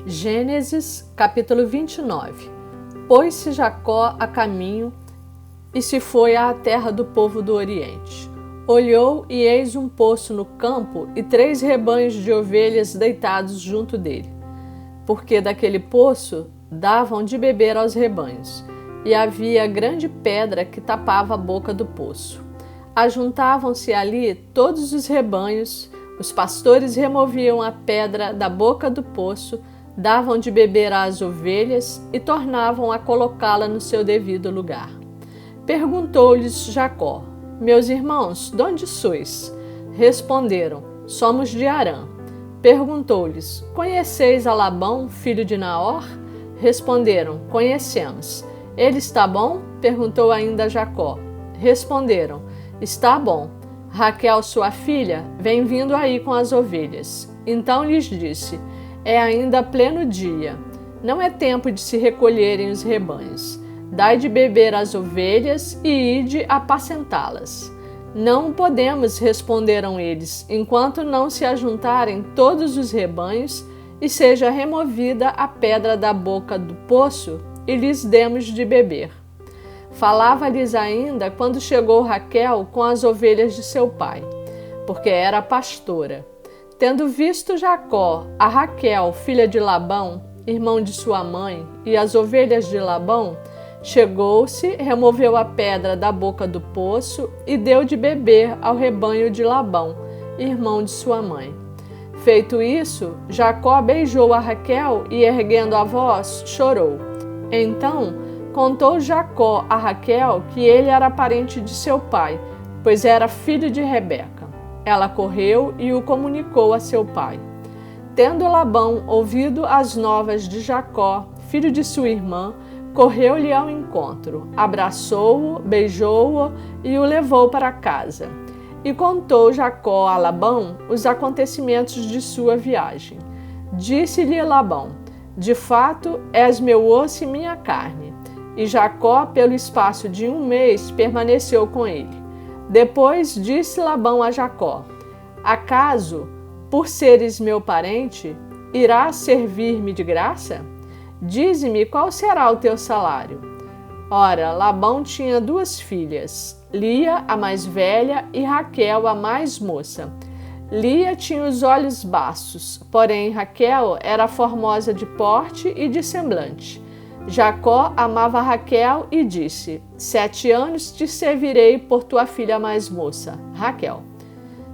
Gênesis, capítulo 29. Pôs-se Jacó a caminho e se foi à terra do povo do Oriente. Olhou e eis um poço no campo e 3 rebanhos de ovelhas deitados junto dele, porque daquele poço davam de beber aos rebanhos, e havia grande pedra que tapava a boca do poço. Ajuntavam-se ali todos os rebanhos, os pastores removiam a pedra da boca do poço, davam de beber às ovelhas e tornavam a colocá-la no seu devido lugar. Perguntou-lhes Jacó: Meus irmãos, de onde sois? Responderam: Somos de Harã. Perguntou-lhes: Conheceis a Labão, filho de Naor? Responderam: Conhecemos. Ele está bom? Perguntou ainda Jacó. Responderam: Está bom. Raquel, sua filha, vem vindo aí com as ovelhas. Então lhes disse: É ainda pleno dia. Não é tempo de se recolherem os rebanhos. Dai de beber às ovelhas e ide apacentá-las. Não podemos, responderam eles, enquanto não se ajuntarem todos os rebanhos e seja removida a pedra da boca do poço e lhes demos de beber. Falava-lhes ainda quando chegou Raquel com as ovelhas de seu pai, porque era pastora. Tendo visto Jacó a Raquel, filha de Labão, irmão de sua mãe, e as ovelhas de Labão, chegou-se, removeu a pedra da boca do poço e deu de beber ao rebanho de Labão, irmão de sua mãe. Feito isso, Jacó beijou a Raquel e, erguendo a voz, chorou. Então contou Jacó a Raquel que ele era parente de seu pai, pois era filho de Rebeca. Ela correu e o comunicou a seu pai. Tendo Labão ouvido as novas de Jacó, filho de sua irmã, correu-lhe ao encontro, abraçou-o, beijou-o e o levou para casa. E contou Jacó a Labão os acontecimentos de sua viagem. Disse-lhe Labão: De fato, és meu osso e minha carne. E Jacó, pelo espaço de 1 mês, permaneceu com ele. Depois disse Labão a Jacó: Acaso, por seres meu parente, irás servir-me de graça? Dize-me qual será o teu salário. Ora, Labão tinha 2 filhas, Lia, a mais velha, e Raquel, a mais moça. Lia tinha os olhos baços, porém Raquel era formosa de porte e de semblante. Jacó amava Raquel e disse: 7 anos te servirei por tua filha mais moça, Raquel.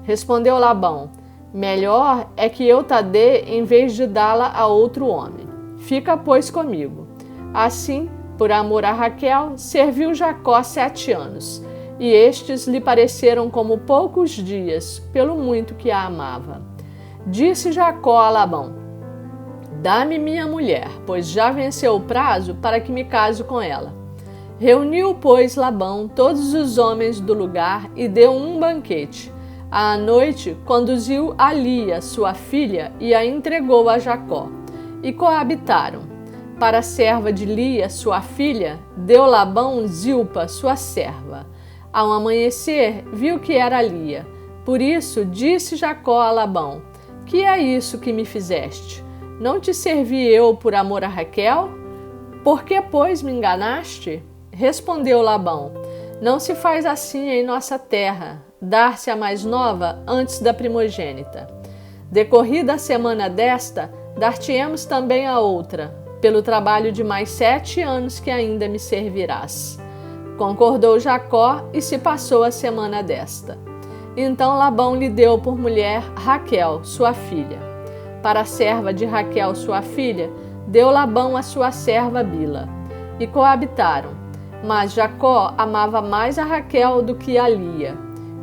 Respondeu Labão: Melhor é que eu te dê em vez de dá-la a outro homem. Fica, pois, comigo. Assim, por amor a Raquel, serviu Jacó 7 anos, e estes lhe pareceram como poucos dias, pelo muito que a amava. Disse Jacó a Labão: Dá-me minha mulher, pois já venceu o prazo para que me case com ela. Reuniu, pois, Labão todos os homens do lugar e deu um banquete. À noite, conduziu a Lia, sua filha, e a entregou a Jacó. E coabitaram. Para a serva de Lia, sua filha, deu Labão Zilpa, sua serva. Ao amanhecer, viu que era Lia. Por isso, disse Jacó a Labão: Que é isso que me fizeste? Não te servi eu por amor a Raquel? Por que, pois, me enganaste? Respondeu Labão: Não se faz assim em nossa terra, dar-se a mais nova antes da primogênita. Decorrida a semana desta, dar-te-emos também a outra, pelo trabalho de mais 7 anos que ainda me servirás. Concordou Jacó e se passou a semana desta. Então Labão lhe deu por mulher Raquel, sua filha. Para a serva de Raquel, sua filha, deu Labão a sua serva Bila. E coabitaram. Mas Jacó amava mais a Raquel do que a Lia.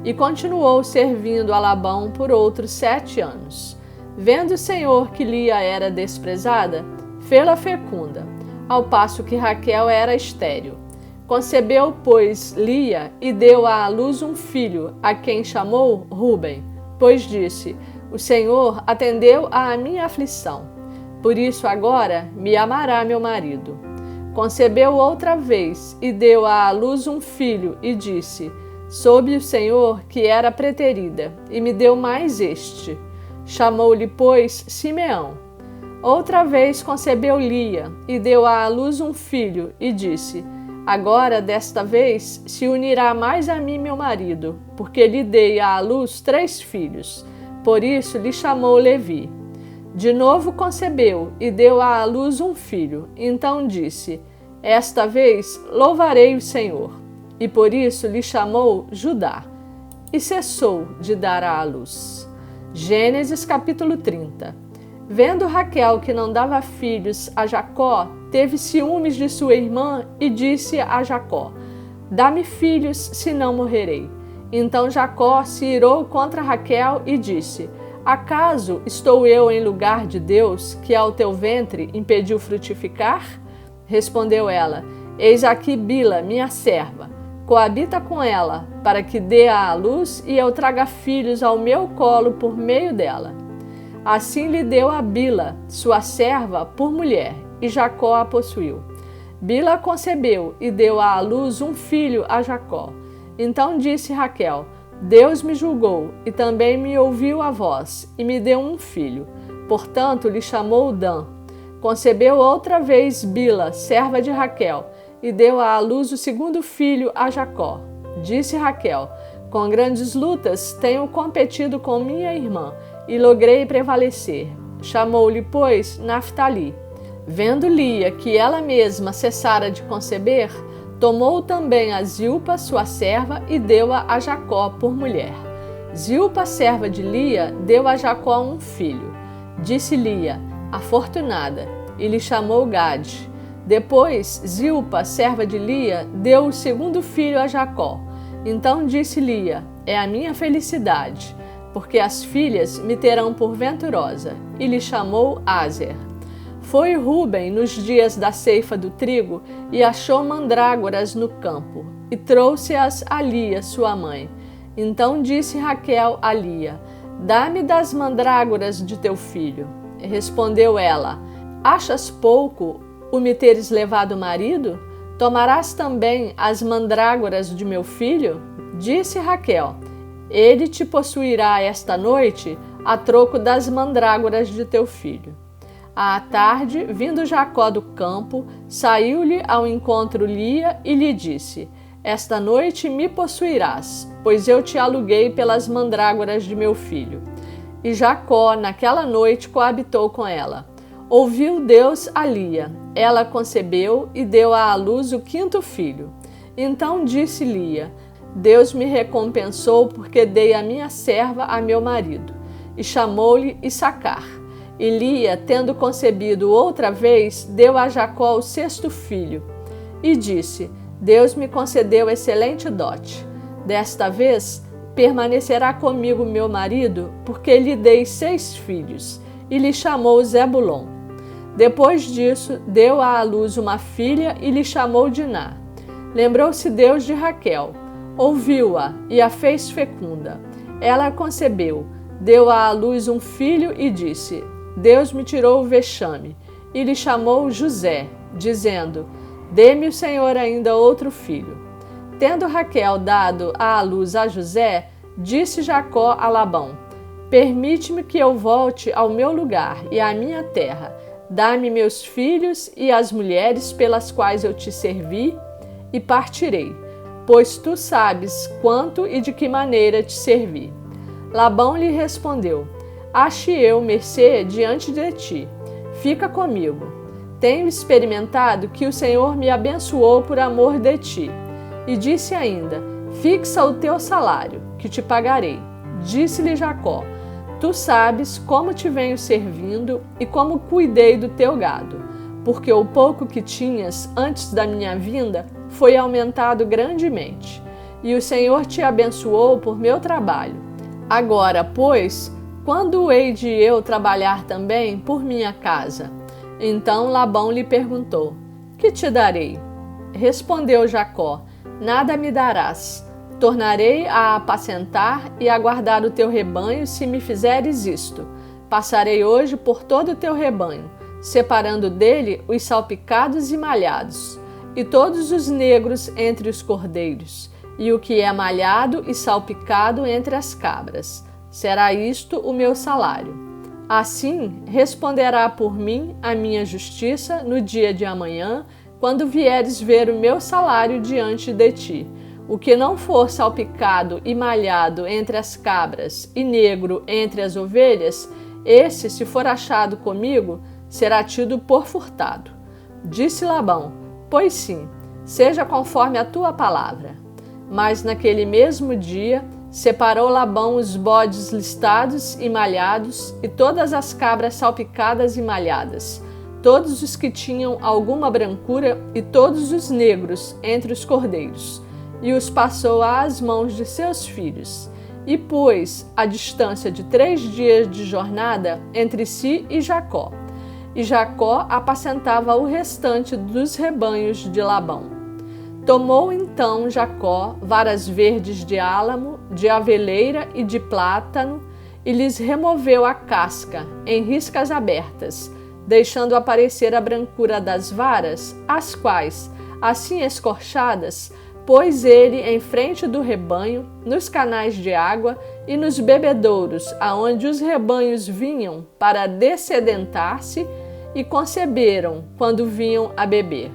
E continuou servindo a Labão por outros 7 anos. Vendo o Senhor que Lia era desprezada, fê-la fecunda, ao passo que Raquel era estéril. Concebeu, pois, Lia e deu à luz um filho, a quem chamou Ruben, pois disse: O Senhor atendeu à minha aflição. Por isso agora me amará meu marido. Concebeu outra vez e deu à luz um filho e disse: Soube o Senhor que era preterida e me deu mais este. Chamou-lhe, pois, Simeão. Outra vez concebeu Lia e deu à luz um filho e disse: agora, desta vez, se unirá mais a mim meu marido, porque lhe dei à luz 3 filhos. Por isso lhe chamou Levi. De novo concebeu e deu à luz um filho. Então disse: esta vez louvarei o Senhor. E por isso lhe chamou Judá. E cessou de dar à luz. Gênesis capítulo 30. Vendo Raquel que não dava filhos a Jacó, teve ciúmes de sua irmã e disse a Jacó: dá-me filhos, senão morrerei. Então Jacó se irou contra Raquel e disse: acaso estou eu em lugar de Deus, que ao teu ventre impediu frutificar? Respondeu ela: eis aqui Bila, minha serva. Coabita com ela, para que dê à luz e eu traga filhos ao meu colo por meio dela. Assim lhe deu a Bila, sua serva, por mulher, e Jacó a possuiu. Bila concebeu e deu à luz um filho a Jacó. Então disse Raquel: Deus me julgou e também me ouviu a voz, e me deu um filho. Portanto lhe chamou Dan. Concebeu outra vez Bila, serva de Raquel, e deu à luz o segundo filho a Jacó. Disse Raquel: com grandes lutas tenho competido com minha irmã, e logrei prevalecer. Chamou-lhe, pois, Naftali. Vendo Lia que ela mesma cessara de conceber, tomou também a Zilpa, sua serva, e deu-a a Jacó por mulher. Zilpa, serva de Lia, deu a Jacó um filho. Disse Lia: afortunada, e lhe chamou Gade. Depois, Zilpa, serva de Lia, deu o segundo filho a Jacó. Então disse Lia: é a minha felicidade, porque as filhas me terão por venturosa, e lhe chamou Aser. Foi Ruben nos dias da ceifa do trigo e achou mandrágoras no campo, e trouxe-as a Lia, sua mãe. Então disse Raquel a Lia: dá-me das mandrágoras de teu filho. Respondeu ela: achas pouco o me teres levado marido? Tomarás também as mandrágoras de meu filho? Disse Raquel: ele te possuirá esta noite a troco das mandrágoras de teu filho. À tarde, vindo Jacó do campo, saiu-lhe ao encontro Lia e lhe disse: esta noite me possuirás, pois eu te aluguei pelas mandrágoras de meu filho. E Jacó, naquela noite, coabitou com ela. Ouviu Deus a Lia. Ela concebeu e deu à luz o 5º filho. Então disse Lia: Deus me recompensou porque dei a minha serva a meu marido. E chamou-lhe Issacar. E Lia, tendo concebido outra vez, deu a Jacó o 6º filho. E disse: Deus me concedeu excelente dote. Desta vez permanecerá comigo meu marido, porque lhe dei 6 filhos. E lhe chamou Zebulon. Depois disso, deu à luz uma filha e lhe chamou Diná. Lembrou-se Deus de Raquel. Ouviu-a e a fez fecunda. Ela concebeu, deu à luz um filho e disse: Deus me tirou o vexame. E lhe chamou José, dizendo: Dê-me o Senhor ainda outro filho. Tendo Raquel dado à luz a José, disse Jacó a Labão: Permite-me que eu volte ao meu lugar e à minha terra. Dá-me meus filhos e as mulheres pelas quais eu te servi, e partirei, pois tu sabes quanto e de que maneira te servi. Labão lhe respondeu: Ache eu mercê diante de ti. Fica comigo. Tenho experimentado que o Senhor me abençoou por amor de ti. E disse ainda: Fixa o teu salário, que te pagarei. Disse-lhe Jacó: Tu sabes como te venho servindo e como cuidei do teu gado, porque o pouco que tinhas antes da minha vinda foi aumentado grandemente, e o Senhor te abençoou por meu trabalho. Agora, pois, quando hei de eu trabalhar também por minha casa? Então Labão lhe perguntou: Que te darei? Respondeu Jacó: Nada me darás. Tornarei a apacentar e a guardar o teu rebanho se me fizeres isto. Passarei hoje por todo o teu rebanho, separando dele os salpicados e malhados, e todos os negros entre os cordeiros, e o que é malhado e salpicado entre as cabras. Será isto o meu salário. Assim responderá por mim a minha justiça no dia de amanhã, quando vieres ver o meu salário diante de ti. O que não for salpicado e malhado entre as cabras e negro entre as ovelhas, esse, se for achado comigo, será tido por furtado. Disse Labão: pois sim, seja conforme a tua palavra. Mas naquele mesmo dia separou Labão os bodes listados e malhados e todas as cabras salpicadas e malhadas, todos os que tinham alguma brancura e todos os negros entre os cordeiros, e os passou às mãos de seus filhos, e pôs a distância de 3 dias de jornada entre si e Jacó. E Jacó apacentava o restante dos rebanhos de Labão. Tomou então Jacó varas verdes de álamo, de aveleira e de plátano, e lhes removeu a casca em riscas abertas, deixando aparecer a brancura das varas, as quais, assim escorchadas, pôs ele em frente do rebanho, nos canais de água e nos bebedouros, aonde os rebanhos vinham para dessedentar-se, e conceberam quando vinham a beber.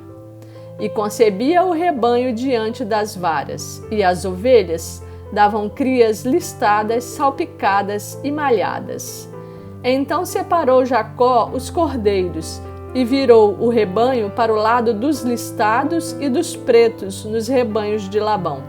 E concebia o rebanho diante das varas, e as ovelhas davam crias listadas, salpicadas e malhadas. Então separou Jacó os cordeiros, e virou o rebanho para o lado dos listados e dos pretos nos rebanhos de Labão.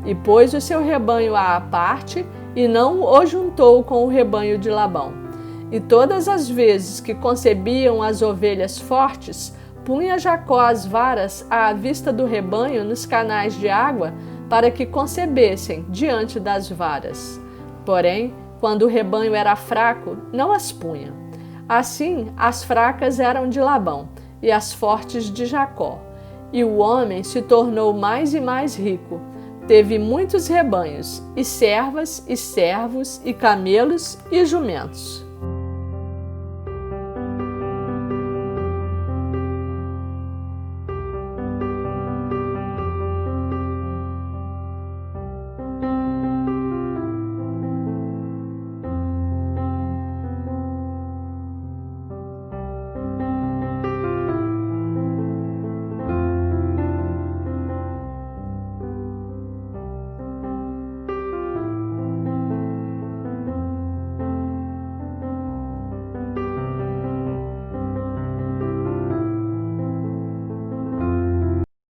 E pôs o seu rebanho à parte, e não o juntou com o rebanho de Labão. E todas as vezes que concebiam as ovelhas fortes, punha Jacó as varas à vista do rebanho nos canais de água, para que concebessem diante das varas. Porém, quando o rebanho era fraco, não as punha. Assim, as fracas eram de Labão, e as fortes de Jacó. E o homem se tornou mais e mais rico. Teve muitos rebanhos, e servas, e servos, e camelos, e jumentos.